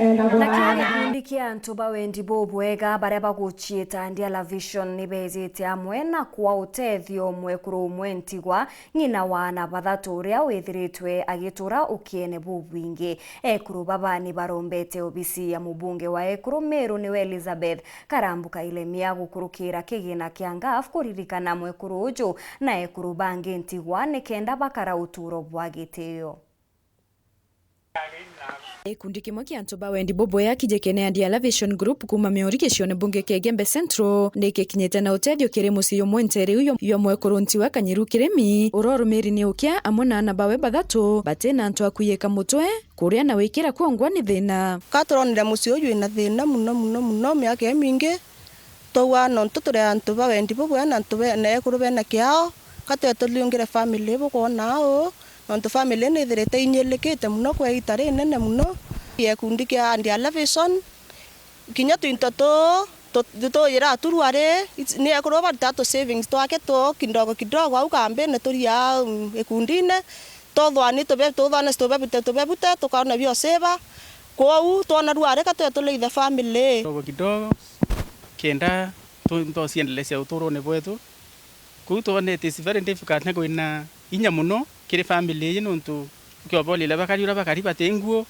Gikundi kia antu bawendi bobwega baria baguchieta Ndiala Vision nibezete amwe na kwa utethio mwekuru umwe ntigwa ng'ina wana bathatu uria withiritwe agitura ukiene bubwingi. Ekuru baba ni barombete obisi ya mubunge wa Ekuru Meru niwe Elizabeth Karambuka Ilemia gukurukira kigina kia ngaf kuririkana mwekuru uju na ekuru bangi ntigwa nikenda bakara uturo bwa gitio. Gikundi kimwe kia antu bawendi bobwega kijekenea Ndiala Vision Group kuma miorikishone bunge kia Gembe Central nikikinyete na utethio kiri muciĩ umwe ntere uyo mwekuru ntiwa Kanyiru Kiremi urorumiri ni ukia amwe na ana bawe bathatu batena antu akuyika mutwe kuria na wikira kuongwa ni thina katuronire muciĩ uyu ina thina muno miaka emingi twa no tuturi antu bawendi bobwega na antu na ekuru bena kiao katwetulungire family bukona o nonto family ni thirete inyelekete muno kwa itare nene muno gikundi kia Ndiala Vision kinya twintoto to yira turware ni ekuru batatu savings twake to kidogo au kambe ne turia gikundine to thwani to thwana to bebute tukana bio seva kwau twana rware katwetule the family kidogo kenda to siendelesha utoro ne bwetu kuitone it is very difficult na kuina inya muno kiri family yino ntu kyobolile bakari batenguo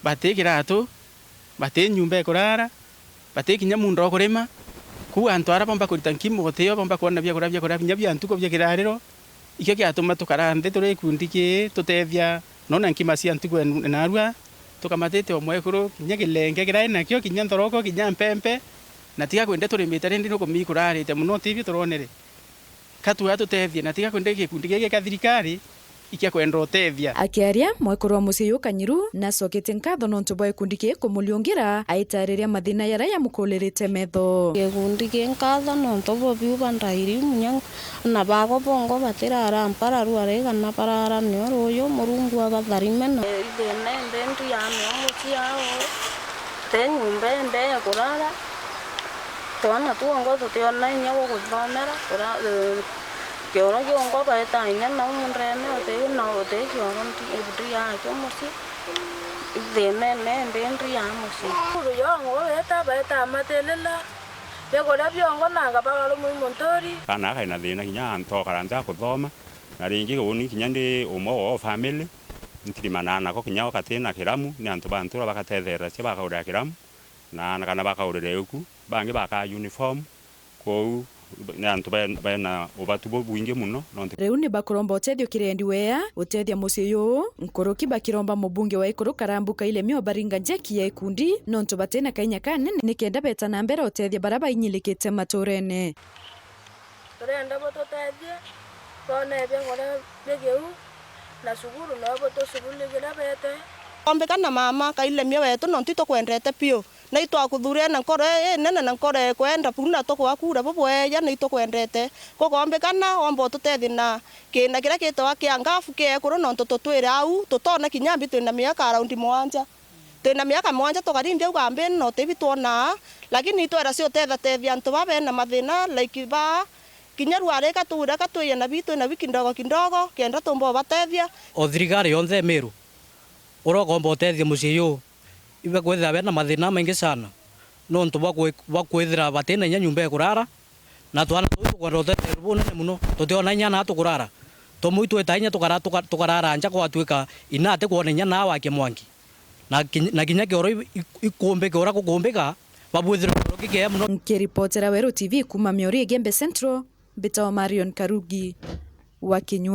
bate kirato bate nyumba ekorara bate kinya mundo kurema ku antu ara bomba kuritankimu goteo bomba kuona bya kurabya binya ntuko bya kirarero ikyo kyatuma tukarande tore kundike tutethia nona nkimasi antuko narua tukamatete omwekuru kinya kilenge kiraina kyo kinya ntoroko kinya mpempe na tiga kwende tore mitare ndino komikurarite muno TV turonere katuya tutethia na tiga kwende gikundi gike kathirikari ikia kwenda utethia. Akiaria mwekuru wa muciĩ uyu Kanyiru na sokete nkatho nontu bwa gikundi ki kumuliungira aitariria mathina yara ya mukulirite metho gikundi ki nkatho nontu bo biu bandairi munya na bago bongo batirara mpara ruare kana parara ni uyu murungu agatharime na ithene ndendi ya muci ao te nyumba mbe kurara twana tuongo tutiona inya guthomera kioro kiongo baeta inya na umreme ote na ote kioro ibudi ya kyomusi ithene ndendi ya musi uru yongo baeta matelela bekora byongo nanga bagalo mu montori kana kaina thina kinya anto karanja kuthoma na ringi uni kinya ndi umo wa family ntirimana nako kinya okatina kiramu ni antu bantura bakatethera cia bakaura kiramu na kana bakaurire uku bangi baka uniform kou na antu bana obatubo buinge muno riu ni bakuromba utethio kirendi wea utethia muciĩ uyu nkuruki bakiromba mubunge wa Ekuru Karambuka Ilemia baringa njeki ya ikundi nontu batena kainya kanene nikenda beta na mbere utethia bara bainyilikite maturene turenda bototethia bone bengora begeu na suguru na botosubuligira bete ombekana mama Kailemia wetu nontu tokwendete pio na itwakuthuria na nkoro nene na nkoro kwenda puna tokwakura bobweya na itokwendete kogombekana ombo tutethi na kina kira kitwa kia ngafu ke Ekuru nontu tutwira au tutona kinyambi twina miaka around mwanja twina miaka mwanja tukarindia ugambe no tebi tuona lakini itwera cio tethia antu babe na mathina like ba kinya rware katura katwiya na bitu na wikindogo kindogo kenda tumbo batethia o thirikari yonthe Meru urogomba utethia muciĩ uyu ibe kwethira bena mathina maingi sana nontu bakwithira batena inya nyumba ekurara na twana tukwenda utethia bunene muno tutiona inya na tukurara tomu itweta inya tukarara nja gwatuika inate kuona inya na wake mwangi na kinya kioro ikumbika ora kukumbika babwithira kike muno. Nkiripotera Weru TV kuma Miori Gembe Central Bitawa Marion Karugi wa Kinyua.